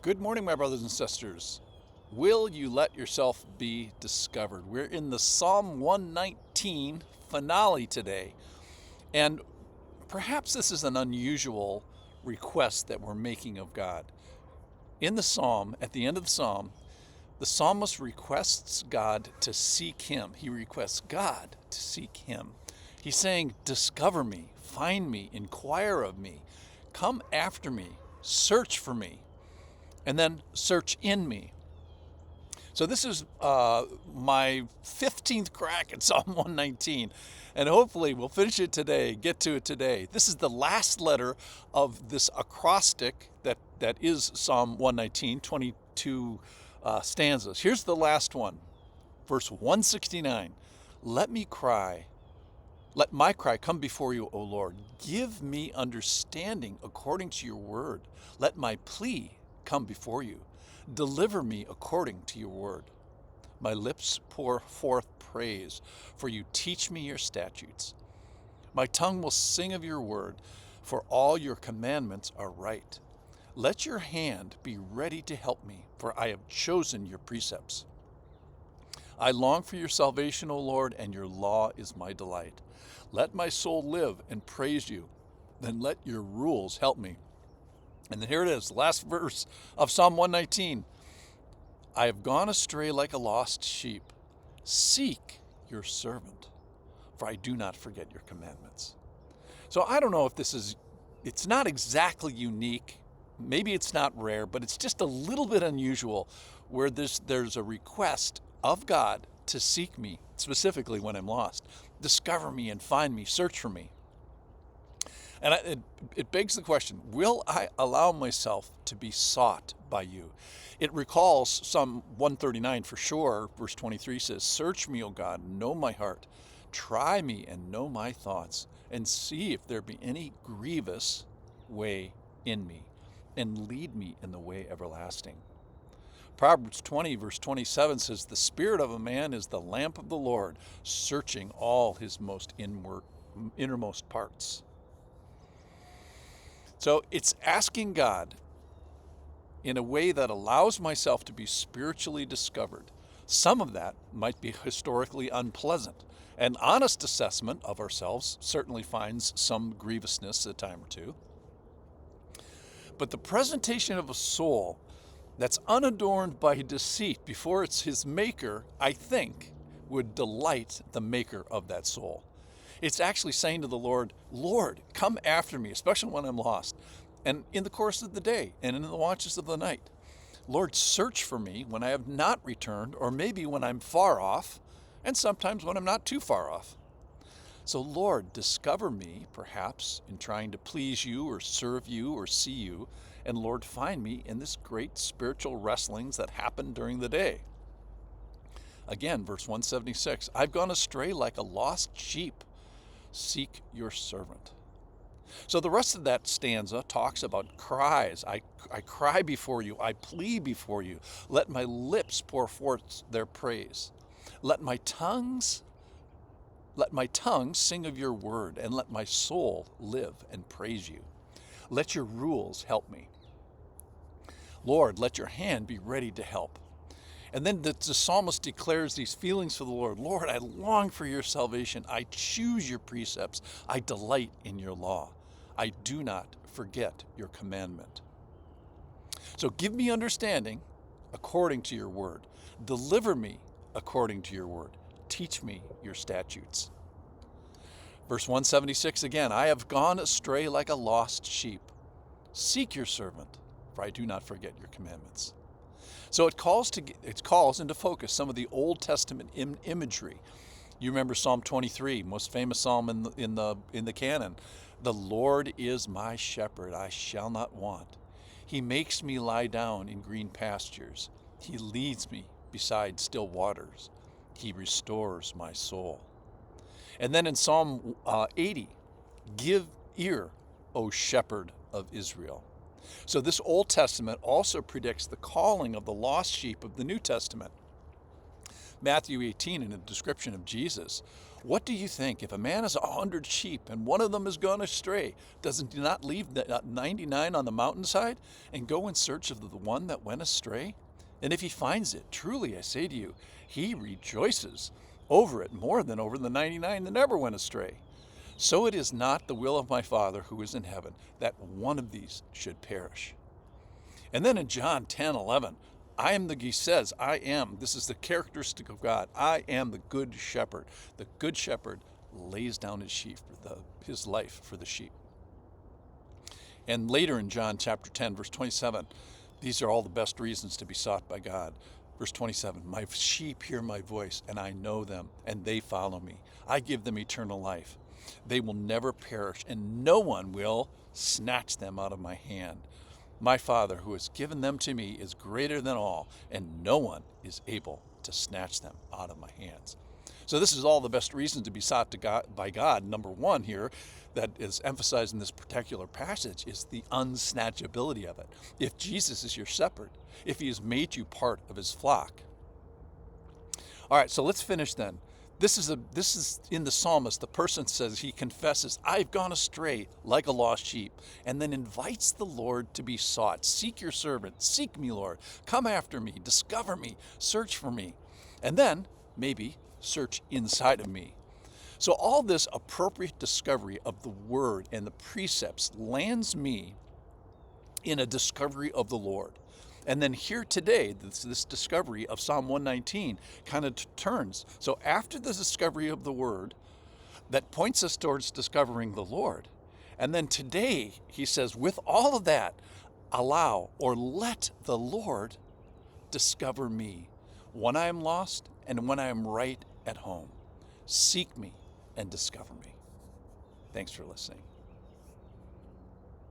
Good morning, my brothers and sisters. Will you let yourself be discovered? We're in the Psalm 119 finale today. And perhaps this is an unusual request that we're making of God. In the psalm, at the end of the psalmist requests God to seek him. He requests God to seek him. He's saying, discover me, find me, inquire of me, come after me, search for me, and then search in me. So this is my 15th crack at Psalm 119, and hopefully we'll finish it today, get to it today. This is the last letter of this acrostic that is Psalm 119, 22 stanzas. Here's the last one, verse 169. Let my cry come before you, O Lord. Give me understanding according to your word. Let my plea come before you. Deliver me according to your word. My lips pour forth praise, for you teach me your statutes. My tongue will sing of your word, for all your commandments are right. Let your hand be ready to help me, for I have chosen your precepts. I long for your salvation, O Lord, and your law is my delight. Let my soul live and praise you. Then let your rules help me. And then here it is, last verse of Psalm 119. I have gone astray like a lost sheep. Seek your servant, for I do not forget your commandments. So I don't know if it's not exactly unique. Maybe it's not rare, but it's just a little bit unusual where there's a request of God to seek me, specifically when I'm lost. Discover me and find me, search for me. And it begs the question, will I allow myself to be sought by you? It recalls Psalm 139 for sure. Verse 23 says, search me, O God, know my heart. Try me and know my thoughts, and see if there be any grievous way in me, and lead me in the way everlasting. Proverbs 20, verse 27 says, the spirit of a man is the lamp of the Lord, searching all his most innermost parts. So it's asking God in a way that allows myself to be spiritually discovered. Some of that might be historically unpleasant. An honest assessment of ourselves certainly finds some grievousness a time or two. But the presentation of a soul that's unadorned by deceit before it's his maker, I think, would delight the maker of that soul. It's actually saying to the Lord, Lord, come after me, especially when I'm lost, and in the course of the day and in the watches of the night. Lord, search for me when I have not returned, or maybe when I'm far off, and sometimes when I'm not too far off. So Lord, discover me, perhaps, in trying to please you or serve you or see you, and Lord, find me in this great spiritual wrestlings that happen during the day. Again, verse 176, I've gone astray like a lost sheep. Seek your servant. So the rest of that stanza talks about cries. I cry before you. I plead before you. Let my lips pour forth their praise. Let my tongue sing of your word, and let my soul live and praise you. Let your rules help me. Lord, let your hand be ready to help. And then the psalmist declares these feelings for the Lord. Lord, I long for your salvation. I choose your precepts. I delight in your law. I do not forget your commandment. So give me understanding according to your word. Deliver me according to your word. Teach me your statutes. Verse 176 again, I have gone astray like a lost sheep. Seek your servant, for I do not forget your commandments. So it calls into focus some of the Old Testament imagery. You remember Psalm 23, most famous psalm in the canon. The Lord is my shepherd, I shall not want. He makes me lie down in green pastures. He leads me beside still waters. He restores my soul. And then in Psalm 80, give ear, O shepherd of Israel. So this Old Testament also predicts the calling of the lost sheep of the New Testament. Matthew 18, in a description of Jesus, What do you think? If a man has 100 sheep and one of them has gone astray, does he not leave the 99 on the mountainside and go in search of the one that went astray? And if he finds it, truly I say to you, he rejoices over it more than over the 99 that never went astray. So it is not the will of my Father who is in heaven that one of these should perish. And then in John 10:11, he says, this is the characteristic of God, I am the good shepherd. The good shepherd lays down his life for the sheep. And later in John chapter 10, verse 27, these are all the best reasons to be sought by God. Verse 27, my sheep hear my voice, and I know them, and they follow me. I give them eternal life. They will never perish, and no one will snatch them out of my hand. My Father, who has given them to me, is greater than all, and no one is able to snatch them out of my hands. So this is all the best reason to be sought by God. Number one here, that is emphasized in this particular passage, is the unsnatchability of it. If Jesus is your shepherd, if he has made you part of his flock. All right, so let's finish then. This is in the psalmist. The person says, he confesses, I've gone astray like a lost sheep, and then invites the Lord to be sought. Seek your servant. Seek me, Lord. Come after me. Discover me. Search for me. And then, maybe, search inside of me. So all this appropriate discovery of the word and the precepts lands me in a discovery of the Lord. And then here today, this discovery of Psalm 119 kind of turns. So after the discovery of the word, that points us towards discovering the Lord. And then today, he says, with all of that, allow or let the Lord discover me when I am lost and when I am right at home. Seek me and discover me. Thanks for listening.